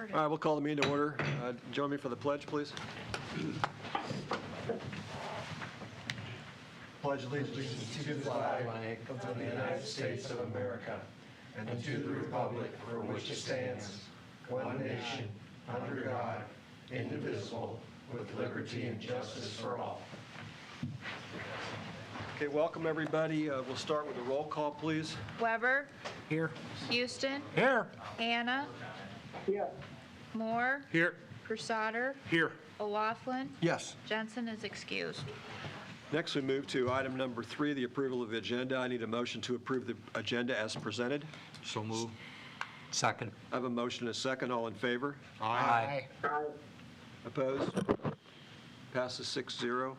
All right, we'll call the meeting to order. Join me for the pledge, please. Pledge allegiance to the flag of the United States of America and to the republic for which it stands, one nation, under God, indivisible, with liberty and justice for all. Okay, welcome, everybody. We'll start with a roll call, please. Weber. Here. Houston. Here. Hannah. Here. Moore. Here. Prusader. Here. O'Laughlin. Yes. Jensen is excused. Next, we move to item number 3, the approval of the agenda. I need a motion to approve the agenda as presented. So move. Second. I have a motion and a second. All in favor? Aye. Opposed? Passes 6-0.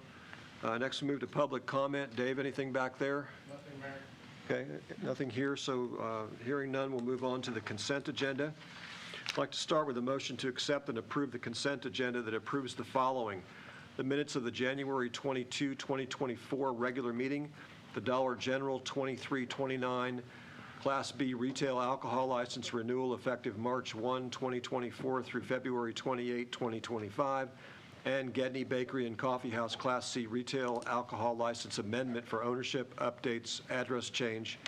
Next, we move to public comment. Dave, anything back there? Nothing, Mayor. Okay, nothing here, so hearing none, we'll move on to the consent agenda. I'd like to start with a motion to accept and approve the consent agenda that approves the following: the minutes of the January 22, 2024 regular meeting, the Dollar General 2329 Class B retail alcohol license renewal effective March 1, 2024 through February 28, 2025, and Gedney Bakery and Coffee House Class C retail alcohol license amendment for ownership, updates, address change,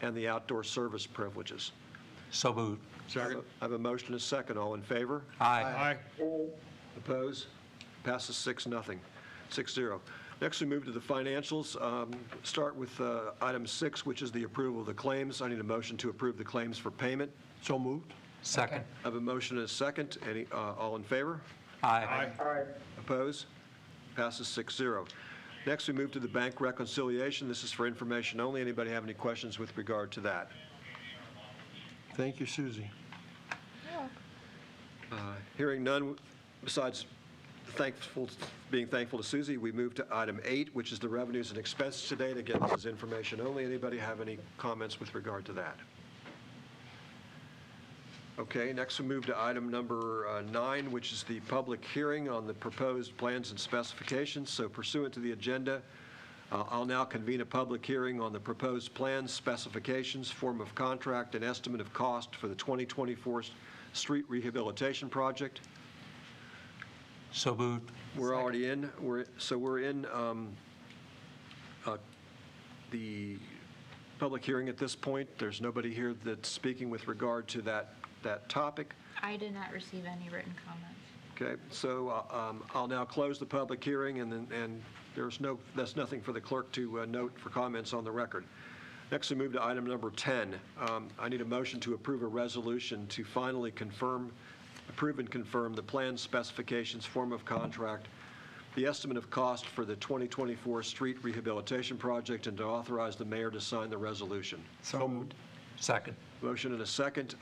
and the outdoor service privileges. So moved. I have a motion and a second. All in favor? Aye. Opposed? Passes 6-0. Next, we move to the financials. Start with item 6, which is the approval of the claims. I need a motion to approve the claims for payment. So moved. Second. I have a motion and a second. All in favor? Aye. Aye. Opposed? Passes 6-0. Next, we move to the bank reconciliation. This is for information only. Anybody have any questions with regard to that? Thank you, Susie. Hearing none, besides being thankful to Susie, we move to item 8, which is the revenues and expenses today. Again, this is information only. Anybody have any comments with regard to that? Okay, next we move to item number 9, which is the public hearing on the proposed plans and specifications. So pursuant to the agenda, I'll now convene a public hearing on the proposed plans, specifications, form of contract, and estimate of cost for the 2024 street rehabilitation project. So moved. We're already in. We're in the public hearing at this point. There's nobody here that's speaking with regard to that topic. I did not receive any written comments. Okay, so I'll now close the public hearing, and that's nothing for the clerk to note for comments on the record. Next, we move to item number 10. I need a motion to approve a resolution to finally approve and confirm the plans, specifications, form of contract, the estimate of cost for the 2024 street rehabilitation project, and to authorize the mayor to sign the resolution. So moved. Second. Motion and a second.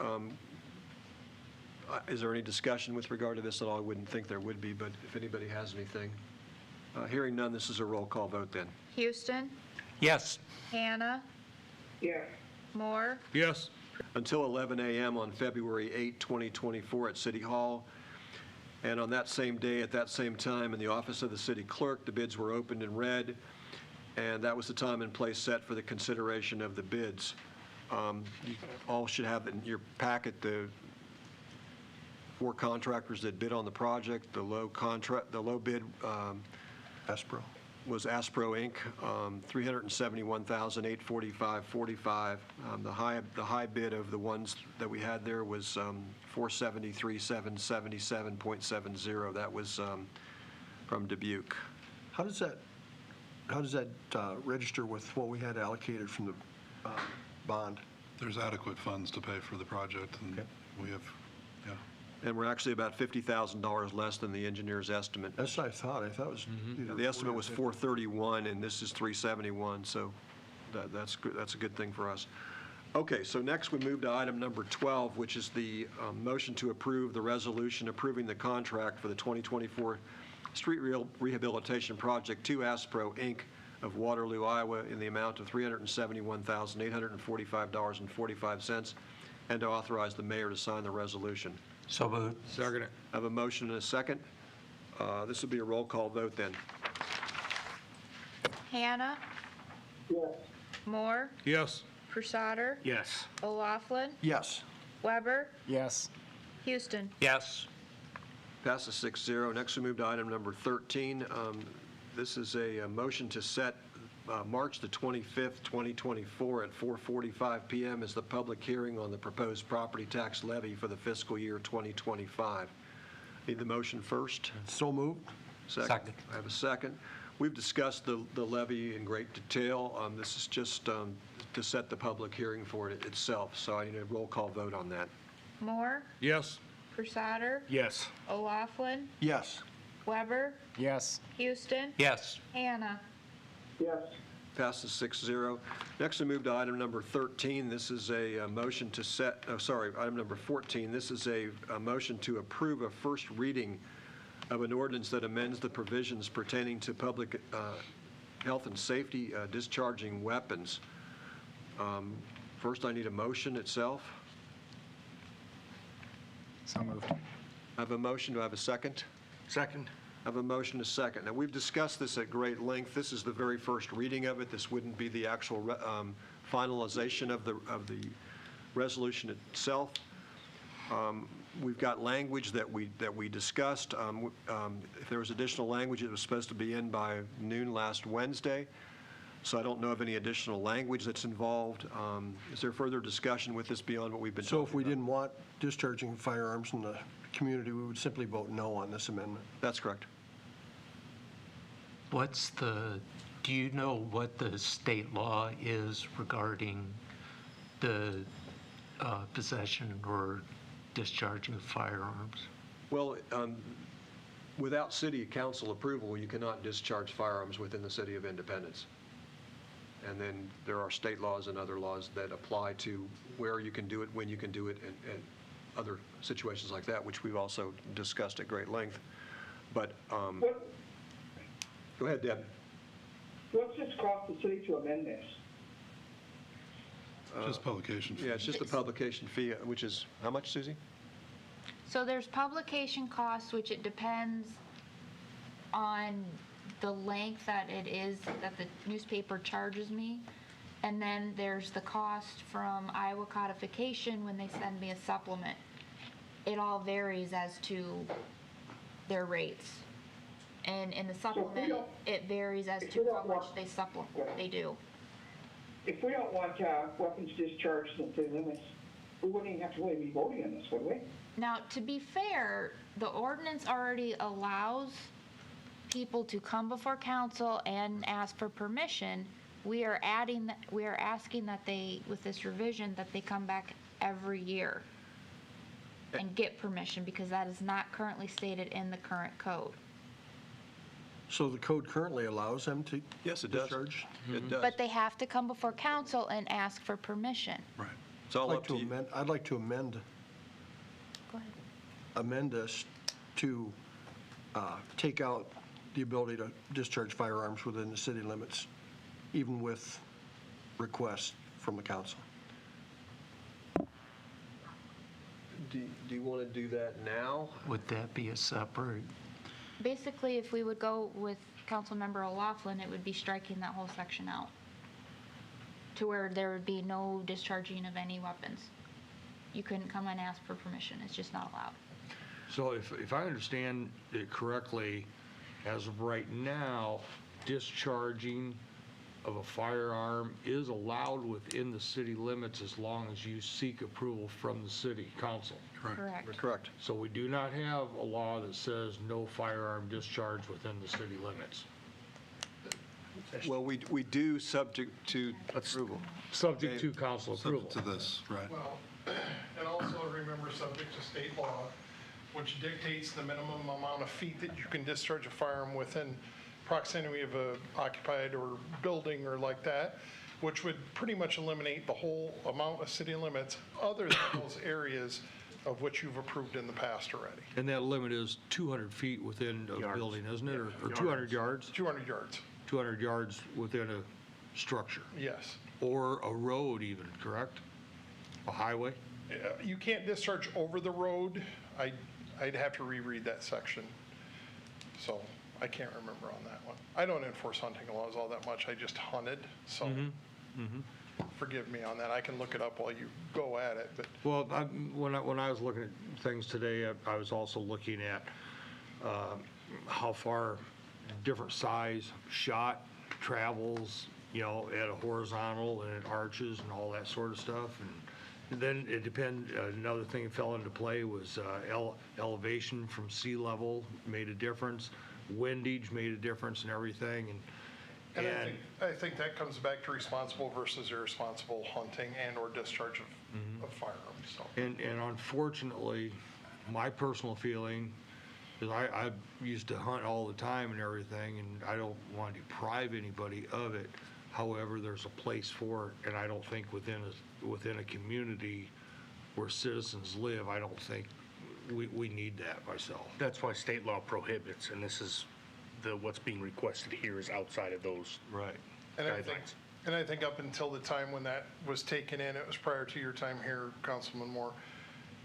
Is there any discussion with regard to this at all? I wouldn't think there would be, but if anybody has anything. Hearing none, this is a roll call vote then. Houston. Yes. Hannah. Yes. Moore. Yes. Until 11 a.m. on February 8, 2024 at City Hall. And on that same day, at that same time, in the office of the city clerk, the bids were opened and read, and that was the time and place set for the consideration of the bids. You all should have in your packet the 4 contractors that bid on the project. The low bid Aspro. was Aspro Inc., $371,845.45. The high bid of the ones that we had there was $473,777.70. That was from Dubuque. How does that register with what we had allocated from the bond? There's adequate funds to pay for the project, and we have, yeah. And we're actually about $50,000 less than the engineer's estimate. That's what I thought. I thought it was. The estimate was 431, and this is 371, so that's good. That's a good thing for us. Okay, so next we move to item number 12, which is the motion to approve the resolution approving the contract for the 2024 street rehabilitation project to Aspro Inc. of Waterloo, Iowa, in the amount of $371,845.45, and to authorize the mayor to sign the resolution. So moved. Second. I have a motion and a second. This will be a roll call vote then. Hannah. Yes. Moore. Yes. Prusader. Yes. O'Laughlin. Yes. Weber. Yes. Houston. Yes. Passes 6-0. Next, we move to item number 13. This is a motion to set March the 25th, 2024 at 4:45 p.m. as the public hearing on the proposed property tax levy for the fiscal year 2025. Need the motion first? So moved. Second. I have a second. We've discussed the levy in great detail. This is just to set the public hearing for it itself, so I need a roll call vote on that. Moore, Yes. Crusader, Yes. O'Laughlin, Yes. Weber, Yes. Houston, Yes. Hannah. yes, Passes 6-0. Next, we move to item number 13. This is a motion to set, item number 14. This is a motion to approve a first reading of an ordinance that amends the provisions pertaining to public health and safety discharging weapons. First, I need a motion itself. So moved. I have a motion. Do I have a second? Second. I have a motion, a second. Now, we've discussed this at great length. This is the very first reading of it. This wouldn't be the actual finalization of the resolution itself. We've got language that we discussed. If there was additional language, it was supposed to be in by noon last Wednesday. So I don't know of any additional language that's involved. Is there further discussion with this beyond what we've been talking So about? if we didn't want discharging firearms in the community, we would simply vote no on this amendment. That's correct. Do you know what the state law is regarding the possession or discharging of firearms? Well, without city council approval, you cannot discharge firearms within the city of Independence. And then there are state laws and other laws that apply to where you can do it, when you can do it, and other situations like that, which we've also discussed at great length. But, what, go ahead, Deb. what's this cost the city to amend this? Just publication. Yeah, it's just a publication fee, which is, how much, Susie? So there's publication costs, which it depends on the length that it is that the newspaper charges me. And then there's the cost from Iowa Codification when they send me a supplement. It all varies as to their rates. And in the supplement, it varies as to how much they do. If we don't want weapons discharged in city limits, we wouldn't even have to really be voting on this, would we? Now, to be fair, the ordinance already allows people to come before council and ask for permission. We are asking that they, with this revision, that they come back every year and get permission, because that is not currently stated in the current code. So the code currently allows them to Yes, it does. discharge? It does. But they have to come before council and ask for permission. Right. It's all up to you. I'd like to amend Go ahead. this to take out the ability to discharge firearms within the city limits, even with requests from the council. Do you want to do that now? Would that be a separate? Basically, if we would go with Councilmember O'Laughlin, it would be striking that whole section out to where there would be no discharging of any weapons. You couldn't come and ask for permission. It's just not allowed. So if I understand it correctly, as of right now, discharging of a firearm is allowed within the city limits as long as you seek approval from the city council. Correct. Correct. So we do not have a law that says no firearm discharge within the city limits. Well, we do subject to approval. Subject to council approval. Subject to this, right. Well, and also remember, subject to state law, which dictates the minimum amount of feet that you can discharge a firearm within proximity of a occupied or building or like that, which would pretty much eliminate the whole amount of city limits other than those areas of which you've approved in the past already. And that limit is 200 feet within a building, isn't it? Or 200 yards? 200 yards, 200 yards within a structure. yes. Or a road even, correct? A highway? You can't discharge over the road. I'd have to reread that section. So I can't remember on that one. I don't enforce hunting laws all that much. I just hunted, so. forgive me on that. I can look it up while you go at it, but Well, when I was looking at things today, I was also looking at how far different size shot travels, you know, at a horizontal and it arches and all that sort of stuff. And then it depends, another thing that fell into play was elevation from sea level made a difference, windage made a difference and everything. and I think that comes back to responsible versus irresponsible hunting and/or discharge of firearms, so. And unfortunately, my personal feeling is I used to hunt all the time and everything, and I don't want to deprive anybody of it. However, there's a place for it, and I don't think within a community where citizens live, I don't think we need that myself. That's why state law prohibits, and this is what's being requested here is outside of those. Right. And I think up until the time when that was taken in, it was prior to your time here, Councilman Moore.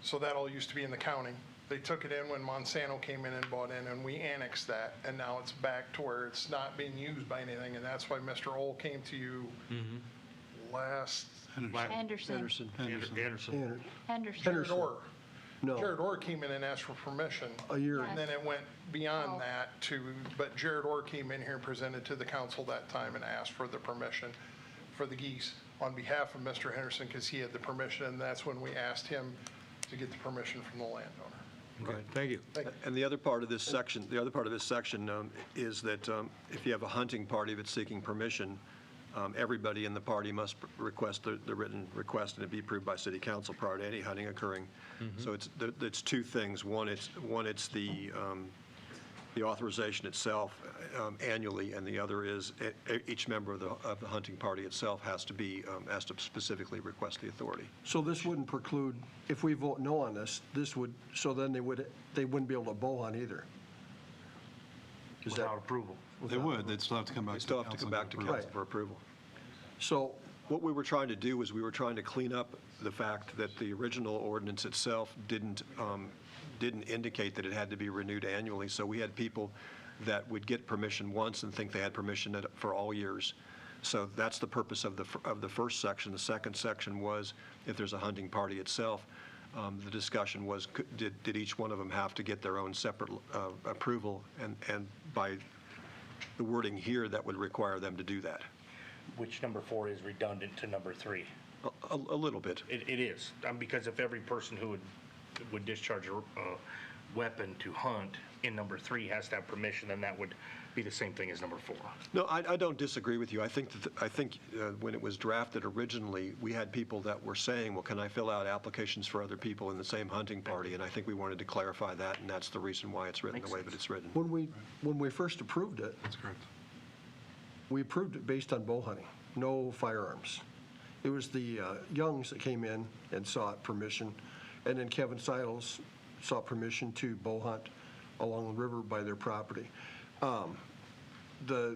So that all used to be in the county. They took it in when Monsanto came in and bought in, and we annexed that, and now it's back to where it's not being used by anything, and that's why Mr. Ohl came to you last, Henderson. Jared Orr. No, Jared Orr came in and asked for permission. a year. Yes. And then it went beyond Oh. that but Jared Orr came in here and presented to the council that time and asked for the permission for the geese on behalf of Mr. Henderson because he had the permission, and that's when we asked him to get the permission from the landowner. Okay, thank you. And the other part of this section, is that if you have a hunting party that's seeking permission, everybody in the party must request the written request and it be approved by city council prior to any hunting occurring. So it's two things. One, it's the authorization itself annually, and the other is each member of the hunting party itself has to specifically request the authority. So this wouldn't preclude, if we vote no on this, so then they wouldn't be able to bow hunt either. Is that, Without approval. They would, they'd still have to come back They to still have to come back to council. council for approval. so, What we were trying to do was we were trying to clean up the fact that the original ordinance itself didn't indicate that it had to be renewed annually. So we had people that would get permission once and think they had permission for all years. So that's the purpose of the first section. The second section was if there's a hunting party itself, the discussion was did each one of them have to get their own separate approval, and by the wording here, that would require them to do that. Which number 4 is redundant to number 3. A little bit. It is, because if every person who would discharge a weapon to hunt in number 3 has to have permission, then that would be the same thing as number 4. No, I don't disagree with you. I think when it was drafted originally, we had people that were saying, well, can I fill out applications for other people in the same hunting party? And I think we wanted to clarify that, and that's the reason why it's written the way that it's written. when we first approved it, That's correct. we approved it based on bow hunting, no firearms. It was the Youngs that came in and sought permission, and then Kevin Siles sought permission to bow hunt along the river by their property. The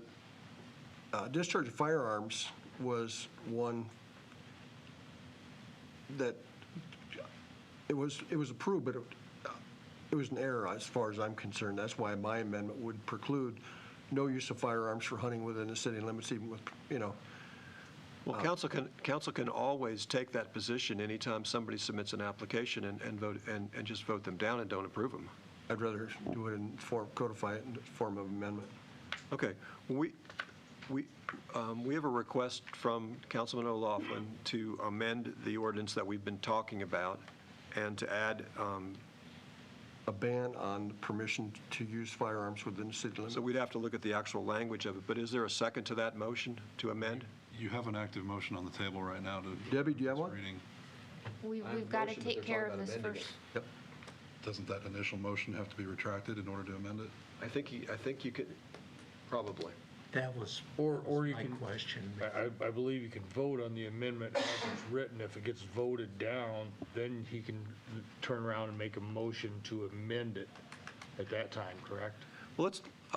discharge of firearms was one that it was approved, but it was an error as far as I'm concerned. That's why my amendment would preclude no use of firearms for hunting within the city limits, even with, Well, council can always take that position anytime somebody submits an application and vote, and just vote them down and don't approve them. I'd rather do it in codify it in the form of amendment. Okay, we have a request from Councilman O'Laughlin to amend the ordinance that we've been talking about and to add, A ban on permission to use firearms within the city limits. so we'd have to look at the actual language of it, but is there a second to that motion to amend? You have an active motion on the table right now to. Debbie, do you have one? reading. We've got to take care of this first. Yep. Doesn't that initial motion have to be retracted in order to amend it? I think you could, probably. That was Or you my can, question. I believe you can vote on the amendment as it's written. If it gets voted down, then he can turn around and make a motion to amend it at that time, correct? Well,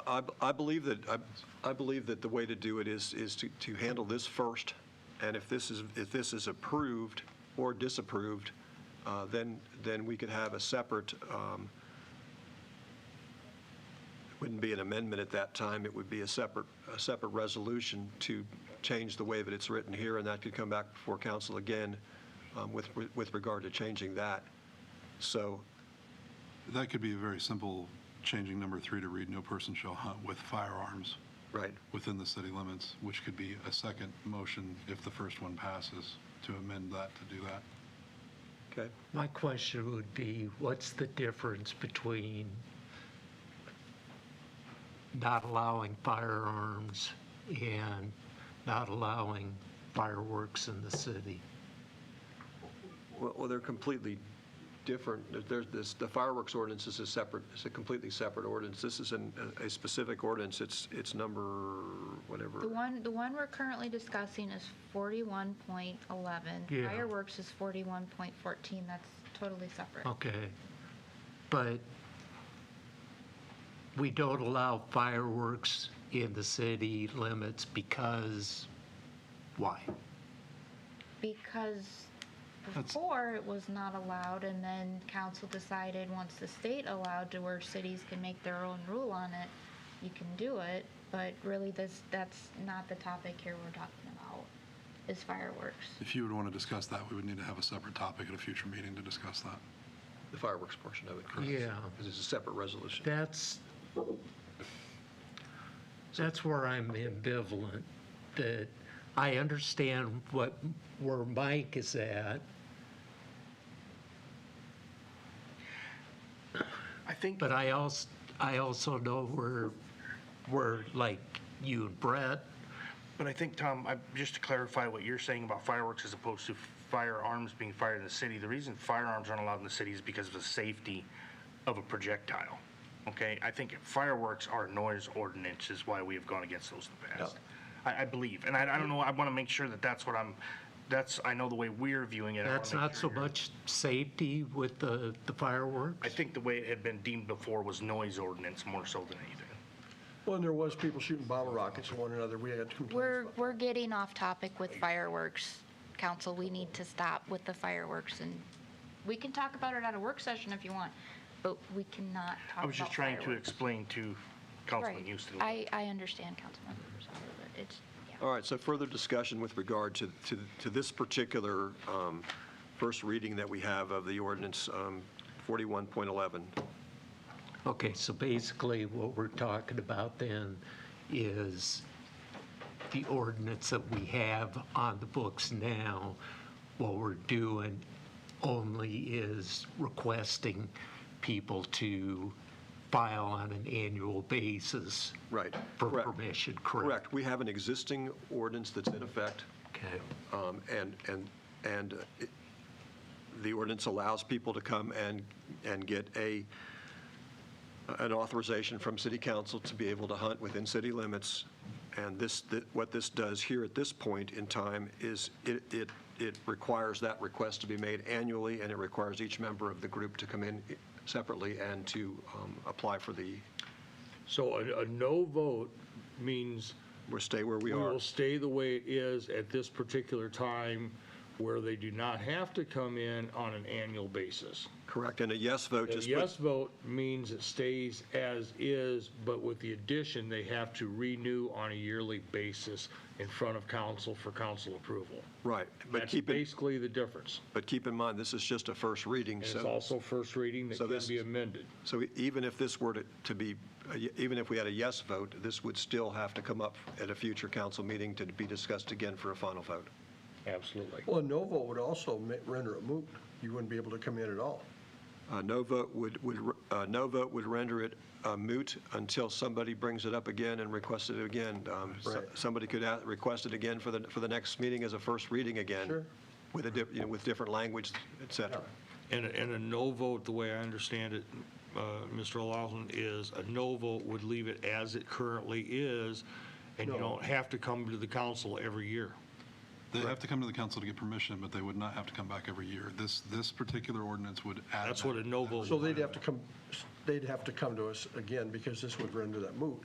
I believe that the way to do it is to handle this first, and if this is approved or disapproved, then we could have a separate, it wouldn't be an amendment at that time, it would be a separate resolution to change the way that it's written here, and that could come back before council again with regard to changing that. So, That could be a very simple, changing number 3 to read, "No person shall hunt with firearms right. within the city limits," which could be a second motion if the first one passes, to amend that to do that. Okay. My question would be, what's the difference between not allowing firearms and not allowing fireworks in the city? Well, they're completely different. The fireworks ordinance is a completely separate ordinance. This is a specific ordinance. It's number, whatever. The one we're currently discussing is 41.11. Yeah. Fireworks is 41.14. That's totally separate. Okay, but we don't allow fireworks in the city limits because, why? Because before it was not allowed, and then council decided once the state allowed to where cities can make their own rule on it, you can do it. But really, that's not the topic here we're talking about, is fireworks. If you would want to discuss that, we would need to have a separate topic at a future meeting to discuss that. The fireworks portion of it, correct? Yeah. Because it's a separate resolution. That's where I'm ambivalent, that I understand where Mike is at, I think, but I also know where like you and Brett, but I think, Tom, just to clarify what you're saying about fireworks as opposed to firearms being fired in the city, the reason firearms aren't allowed in the city is because of the safety of a projectile. Okay, I think fireworks are noise ordinance is why we have gone against those in the past. I believe, and I don't know, I want to make sure that that's what I know the way we're viewing it. I wanna that's make not sure so you're- much safety with the fireworks? I think the way it had been deemed before was noise ordinance more so than anything. Well, and there was people shooting bottle rockets at one another. We had complaints. We're getting off topic with fireworks, council. We need to stop with the fireworks, and we can talk about it at a work session if you want, but we cannot talk about fireworks. I was just trying to explain to Councilman Right. Houston. I understand, Councilman Rosado, but it's, yeah. All right, so further discussion with regard to this particular first reading that we have of the ordinance 41.11. Okay, so basically what we're talking about then is the ordinance that we have on the books now. What we're doing only is requesting people to file on an annual basis. Right. For Correct. permission, correct? Correct. We have an existing ordinance that's in effect. Okay. The ordinance allows people to come and get an authorization from city council to be able to hunt within city limits. And what this does here at this point in time is it requires that request to be made annually, and it requires each member of the group to come in separately and to apply for the, So a no vote means we'll stay where we we are. will stay the way it is at this particular time, where they do not have to come in on an annual basis. Correct. And a yes vote A just yes vote means it stays as is, but with the addition, they have to renew on a yearly basis in front of council for council approval. right. But That's keep basically the difference. in mind, this is just a first reading, And it's so. also first reading that So can this- be amended. So even if this were to be, even if we had a yes vote, this would still have to come up at a future council meeting to be discussed again for a final vote. Absolutely. Well, a no vote would also render it moot. You wouldn't be able to come in at all. No vote would render it moot until somebody brings it up again and requests it again. Right. Somebody could request it again for the next meeting as a first reading again. Sure. With with different language, et cetera. And a no vote, the way I understand it, Mr. O'Loughlin, is a no vote would leave it as it currently is, and you No. don't have to come to the council every year. They have to come to the council to get permission, but they would not have to come back every year. This particular ordinance would add That's that. what a no vote So would they'd have to come to us again, because this would render that moot.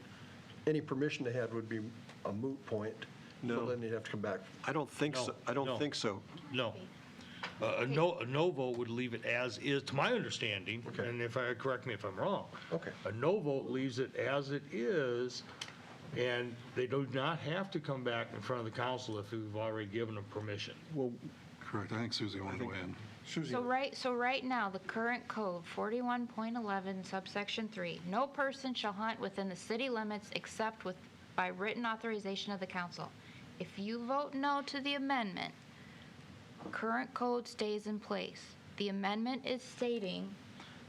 Any permission they had would be a moot point. No. So then they'd have to come back. I don't think so. No, I don't no. think so. No. A no vote would leave it as is, to my understanding, and correct me if I'm wrong. Okay. A no vote leaves it as it is, And they do not have to come back in front of the council if we've already given them permission. Well, Correct. I think Susie wanted to weigh in. Susie, So right now, the current code, 41.11 subsection 3, no person shall hunt within the city limits except by written authorization of the council. If you vote no to the amendment, current code stays in place. The amendment is stating,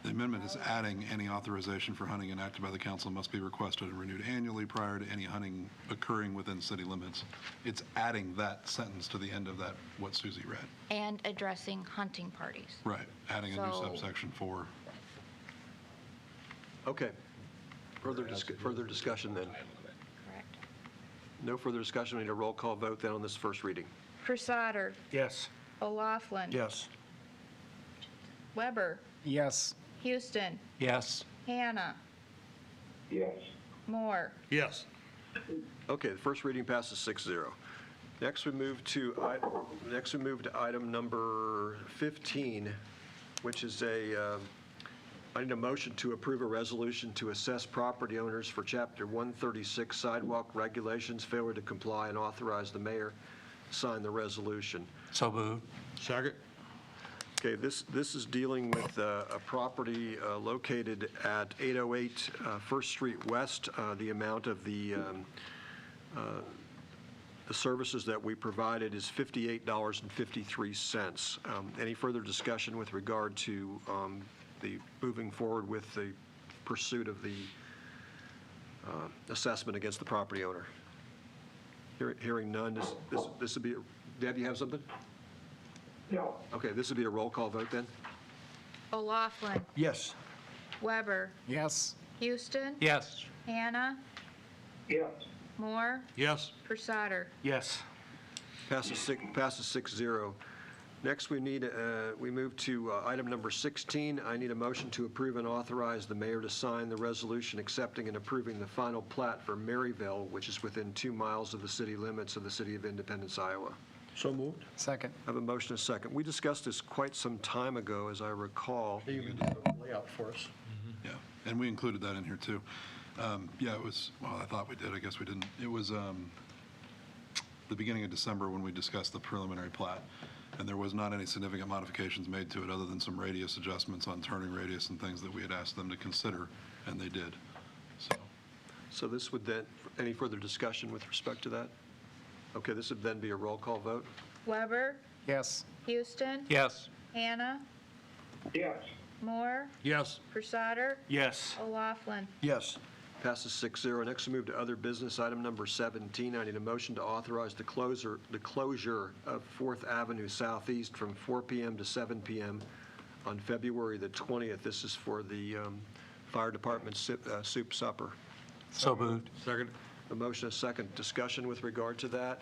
The amendment is adding any authorization for hunting enacted by the council must be requested and renewed annually prior to any hunting occurring within city limits. It's adding that sentence to the end of that, what Susie read. and addressing hunting parties. Right, adding a new So- subsection 4. Okay. Further discussion then? Correct. No further discussion. We need a roll call vote then on this first reading. Crusader, Yes. O'Laughlin. yes. Weber, Yes. Houston, Yes. Hannah, Yes. Moore. Yes. Okay, the first reading passes 6-0. Next, we move to item number 15, which is I need a motion to approve a resolution to assess property owners for Chapter 136 sidewalk regulations, failure to comply, and authorize the mayor to sign the resolution. So moved. Second? Okay, this is dealing with a property located at 808 First Street West. The amount of the services that we provided is $58.53. Any further discussion with regard to the moving forward with the pursuit of the assessment against the property owner? Hearing none, this would be, Deb, you have something? No. Okay, this would be a roll call vote then? O'Laughlin, Yes. Weber, Yes. Houston, Yes. Hannah, Yes. Moore, Yes. Crusader. Yes. Passes 6-0. Next, we move to item number 16. I need a motion to approve and authorize the mayor to sign the resolution accepting and approving the final plat for Maryville, which is within 2 miles of the city limits of the city of Independence, Iowa. So moved? Second. I have a motion and a second. We discussed this quite some time ago, as I recall. You can do the layout for us. Yeah, and we included that in here too. Yeah, it was, well, I thought we did, I guess we didn't. It was the beginning of December when we discussed the preliminary plat, and there was not any significant modifications made to it other than some radius adjustments on turning radius and things that we had asked them to consider, and they did. So this would then, any further discussion with respect to that? Okay, this would then be a roll call vote? Weber, Yes. Houston, Yes. Hannah, Yes. Moore, Yes. Crusader, Yes. O'Laughlin. Yes. Passes 6-0. Next, we move to other business, item number 17. I need a motion to authorize the closure of 4th Avenue Southeast from 4 p.m. to 7 p.m. on February the 20th. This is for the fire department soup supper. So moved. Second? A motion, a second. Discussion with regard to that?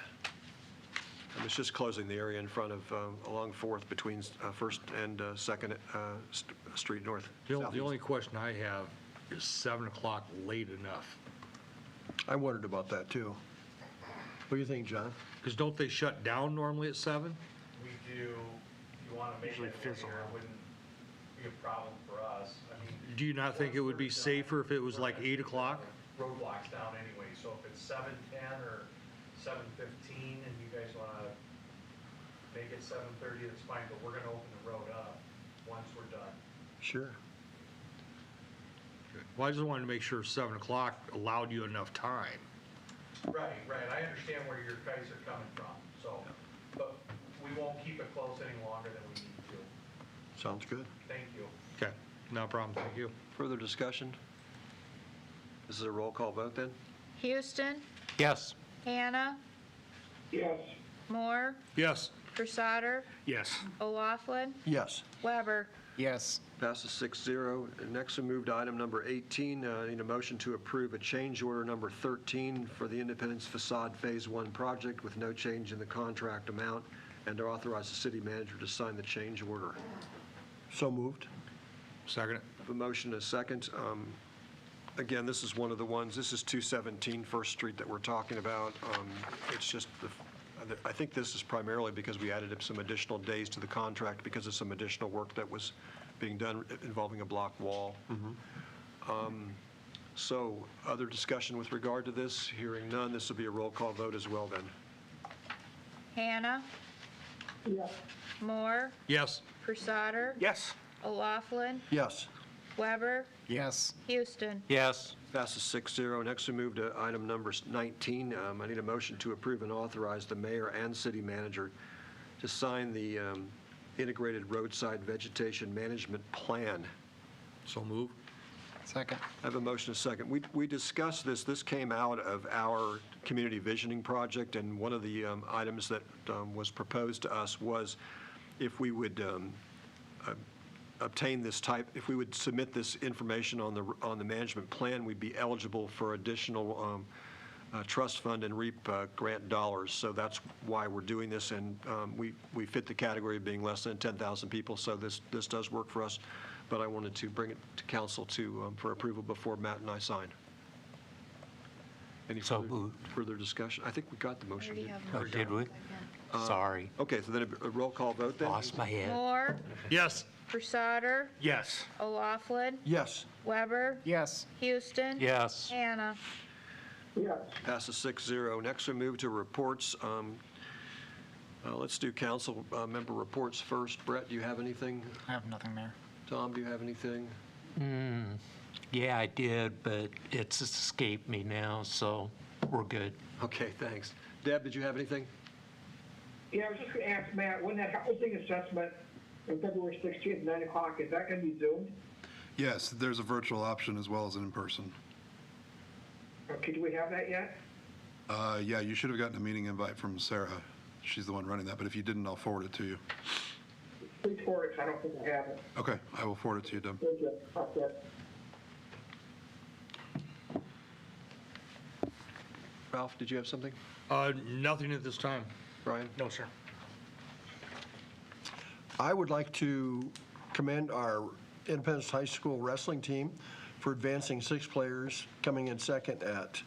And it's just closing the area in front of, along 4th between 1st and 2nd Street North. The Southeast. only question I have is 7 o'clock late enough? I wondered about that, too. What do you think, John? Because don't they shut down normally at 7? We do, you want to make Usually it fizzle linear, it out. wouldn't be a problem for us. I mean. Do you not think it would be safer if it was like 8 o'clock? Roadblocks down anyway, so if it's 7:10 or 7:15 and you guys want to make it 7:30, that's fine, but we're going to open the road up once we're done. Sure. Well, I just wanted to make sure 7 o'clock allowed you enough time. Right, I understand where your guys are coming from, so, but we won't keep it closed any longer than we need to. Sounds good. Thank you. Okay, no problem, thank you. Further discussion? This is a roll call vote then? Houston, Yes. Hannah, Yes. Moore, Yes. Crusader, Yes. O'Laughlin, Yes. Weber. Yes. Passes 6-0. And next, we move to item number 18. I need a motion to approve a change order number 13 for the Independence Facade Phase 1 project with no change in the contract amount, and to authorize the city manager to sign the change order. So moved? Second? I have a motion and a second. Again, this is one of the ones, this is 217 First Street that we're talking about. It's just, I think this is primarily because we added some additional days to the contract because of some additional work that was being done involving a block wall. So other discussion with regard to this? Hearing none, this will be a roll call vote as well then. Hannah, Yes. Moore, Yes. Crusader, Yes. O'Laughlin, Yes. Weber, Yes. Houston. Yes. Passes 6-0. Next, we move to item number 19. I need a motion to approve and authorize the mayor and city manager to sign the Integrated Roadside Vegetation Management Plan. So move. Second. I have a motion and a second. We discussed this. This came out of our community visioning project, and one of the items that was proposed to us was if we would obtain this type, if we would submit this information on the management plan, we'd be eligible for additional trust fund and REAP grant dollars. So that's why we're doing this, and we fit the category of being less than 10,000 people, so this does work for us. But I wanted to bring it to council for approval before Matt and I sign. Any So moved. further discussion? I think we got the motion. didn't we? Oh, did we? Sorry. Okay, so then a roll call vote then? Lost my head. Moore, Yes. Crusader, Yes. O'Laughlin, Yes. Weber, Yes. Houston. Yes. Hannah. Yes. Passes 6-0. Next, we move to reports. Let's do council member reports first. Brett, do you have anything? I have nothing, Mayor. Tom, do you have anything? Yeah, I did, but it's escaped me now, so we're good. Okay, thanks. Deb, did you have anything? Yeah, I was just going to ask Matt, when that housing assessment on February 16th, 9 o'clock, is that going to be Zoomed? Yes, there's a virtual option as well as an in-person. Okay, do we have that yet? Yeah, you should have gotten a meeting invite from Sarah. She's the one running that, but if you didn't, I'll forward it to you. Please forward it, 'cause I don't think I have it. Okay, I will forward it to you, Deb. Thank you. Okay. Ralph, did you have something? Nothing at this time. Brian? No, sir. I would like to commend our Independence High School wrestling team for advancing 6 players, coming in second at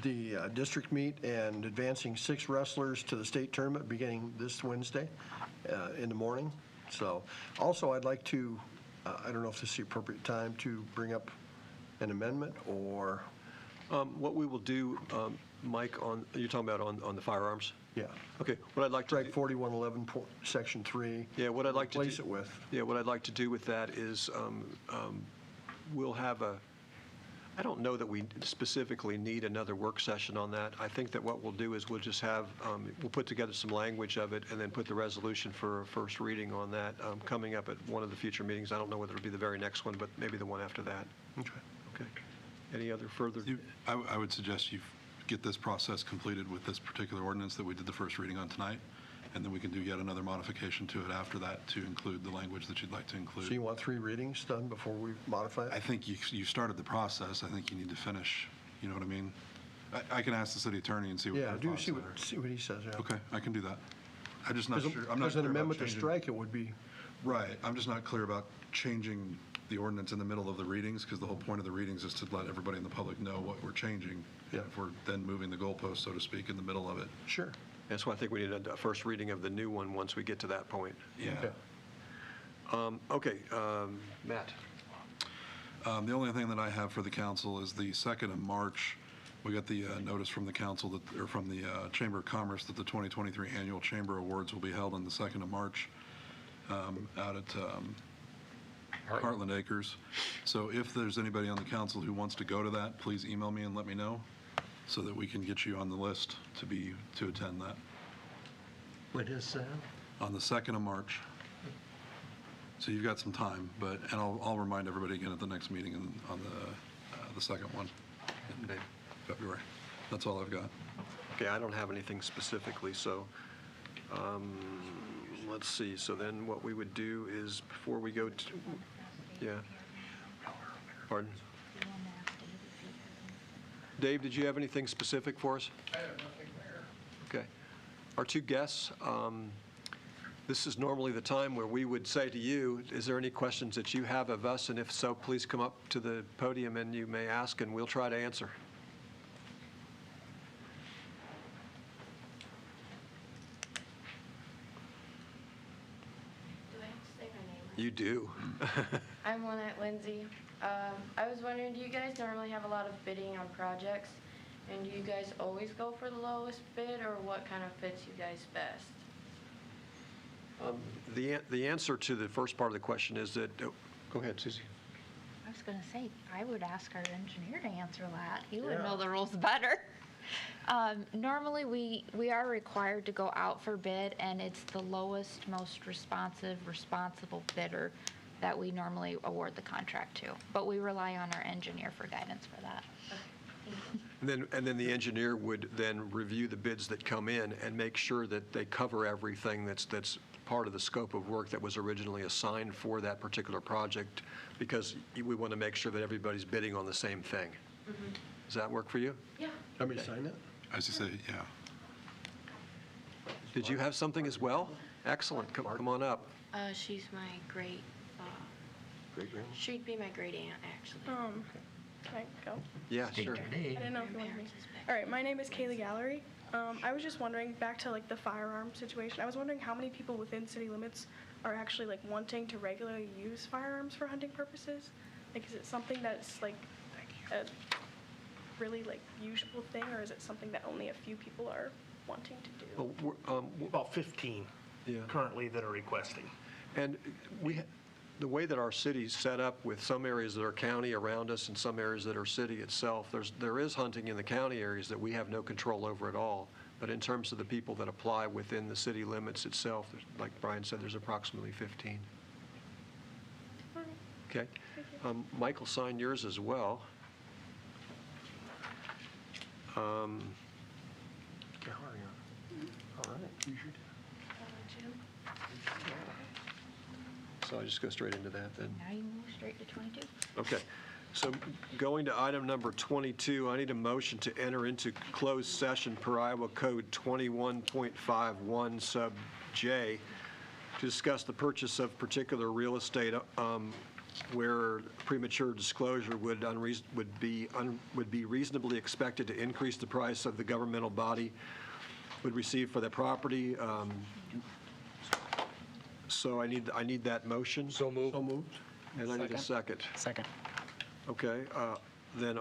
the district meet, and advancing 6 wrestlers to the state tournament beginning this Wednesday in the morning. So also, I'd like to, I don't know if this is the appropriate time to bring up an amendment or, What we will do, Mike, you're talking about on the firearms? yeah, Okay, what I'd like to strike do. 4111, Section 3. Yeah, what I'd like to do. Replace it with. Yeah, what I'd like to do with that is, we'll have I don't know that we specifically need another work session on that. I think that what we'll do is we'll just have, we'll put together some language of it and then put the resolution for a first reading on that coming up at one of the future meetings. I don't know whether it'll be the very next one, but maybe the one after that. Okay. Okay. Any other further? I would suggest you get this process completed with this particular ordinance that we did the first reading on tonight, and then we can do yet another modification to it after that to include the language that you'd like to include. So you want 3 readings done before we modify it? I think you started the process. I think you need to finish, you know what I mean? I can ask the city attorney and see what Yeah, their do thoughts see are. what he says, yeah. Okay, I can do that. I'm just not sure. I'm not As an clear about amendment to changing- strike, it would be, Right, I'm just not clear about changing the ordinance in the middle of the readings, because the whole point of the readings is to let everybody in the public know what we're changing. Yeah. If we're then moving the goalpost, so to speak, in the middle of it. sure. That's why I think we need a first reading of the new one once we get to that point. Yeah. Okay, Matt? The only thing that I have for the council is the 2nd of March, we got the notice from the council, that, or from the Chamber of Commerce, that the 2023 Annual Chamber Awards will be held on the 2nd of March out at Heartland Acres. So if there's anybody on the council who wants to go to that, please email me and let me know, so that we can get you on the list to attend that What is that? on the 2nd of March. So you've got some time, and I'll remind everybody again at the next meeting on the second one in February. That's all I've got. Okay, I don't have anything specifically, so let's see. So then what we would do is before we go to, yeah. Pardon? Dave, did you have anything specific for us? I have nothing there. Okay. Our 2 guests, this is normally the time where we would say to you, is there any questions that you have of us? And if so, please come up to the podium and you may ask, and we'll try to answer. Do I have to say my name? You do. I'm Lynette Lindsay. I was wondering, do you guys normally have a lot of bidding on projects? And do you guys always go for the lowest bid, or what kind of fits you guys best? The answer to the first part of the question is that, oh, go ahead, Susie. I was going to say, I would ask our engineer to answer that. He would know the rules better. Normally, we are required to go out for bid, and it's the lowest, most responsible bidder that we normally award the contract to. But we rely on our engineer for guidance for that. And then the engineer would then review the bids that come in and make sure that they cover everything that's part of the scope of work that was originally assigned for that particular project, because we want to make sure that everybody's bidding on the same thing. Does that work for you? Yeah. Let me sign it? I was to say, yeah. Did you have something as well? Excellent. Come on up. She's my great, Great-grand? she'd be my great aunt, actually. Can I go? Yeah, sure. I didn't know if you wanted me. All right, my name is Kaylee Gallery. I was just wondering, back to like the firearm situation, I was wondering how many people within city limits are actually like wanting to regularly use firearms for hunting purposes? Like, is it something that's like a really like usual thing, or is it something that only a few people are wanting to do? Well, About 15 Yeah. currently that are requesting. And the way that our city's set up, with some areas that are county around us and some areas that are city itself, there is hunting in the county areas that we have no control over at all. But in terms of the people that apply within the city limits itself, like Brian said, there's approximately 15. Okay. Michael signed yours as well. All right. So I just go straight into that then. Now you move straight to 22. Okay, so going to item number 22, I need a motion to enter into closed session per Iowa Code 21.51 sub J to discuss the purchase of particular real estate where premature disclosure would be reasonably expected to increase the price of the governmental body would receive for the property. So I need that motion. So moved. So moved? And I need a second. Second. Okay, then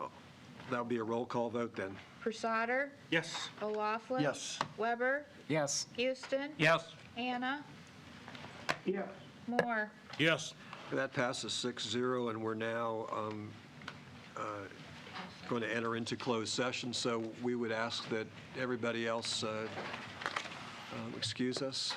that'll be a roll call vote then. Prusader, Yes. O'Laughlin. Yes. Weber, Yes. Houston, Yes. Hannah, Yes. Moore. Yes. That passes 6-0, and we're now going to enter into closed session. So we would ask that everybody else excuse us.